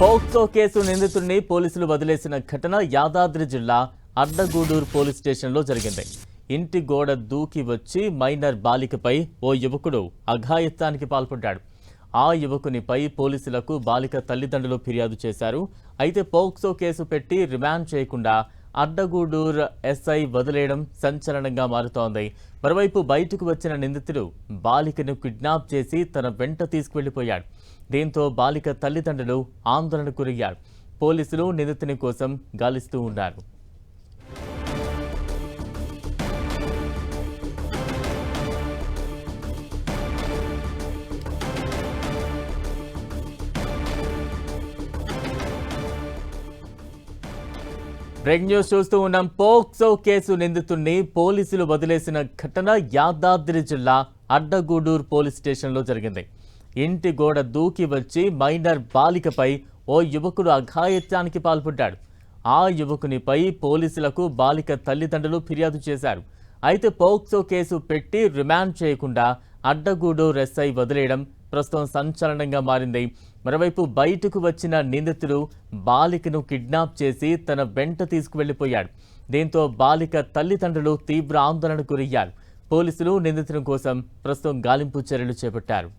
POCSO case నిందితుడిని పోలీసులు వదిలేసిన ఘటన యాదాద్రి జిల్లా అడ్డగూడూరు పోలీస్ స్టేషన్లో జరిగింది. ఇంటి గోడ దూకి వచ్చి మైనర్ బాలికపై ఓ యువకుడు అఘాయిత్యానికి పాల్పడ్డాడు. ఆ యువకునిపై పోలీసులకు బాలిక తల్లిదండ్రులు ఫిర్యాదు చేశారు. అయితే పోక్సో కేసు పెట్టి రిమాండ్ చేయకుండా అడ్డగూడూరు ఎస్ఐ వదిలేయడం సంచలనంగా మారుతోంది. మరోవైపు బయటకు వచ్చిన నిందితుడు బాలికను కిడ్నాప్ చేసి తన వెంట తీసుకువెళ్లిపోయాడు. దీంతో బాలిక తల్లిదండ్రులు ఆందోళనకు గురయ్యారు. పోలీసులు నిందితుని కోసం గాలిస్తూ ఉన్నారు. బ్రేక్ న్యూస్ చూస్తూ ఉన్నాం. పోక్సో కేసు నిందితుడిని పోలీసులు వదిలేసిన ఘటన యాదాద్రి జిల్లా అడ్డగూడూరు పోలీస్ స్టేషన్లో జరిగింది. ఇంటి గోడ దూకి వచ్చి మైనర్ బాలికపై ఓ యువకుడు అఘాయిత్యానికి పాల్పడ్డాడు. ఆ యువకునిపై పోలీసులకు బాలిక తల్లిదండ్రులు ఫిర్యాదు చేశారు. అయితే పోక్సో కేసు పెట్టి రిమాండ్ చేయకుండా అడ్డగూడూరు ఎస్ఐ వదిలేయడం ప్రస్తుతం సంచలనంగా మారింది. మరోవైపు బయటకు వచ్చిన నిందితుడు బాలికను కిడ్నాప్ చేసి తన వెంట తీసుకువెళ్లిపోయాడు. దీంతో బాలిక తల్లిదండ్రులు తీవ్ర ఆందోళనకు గురయ్యారు. పోలీసులు నిందితుని కోసం ప్రస్తుతం గాలింపు చర్యలు చేపట్టారు.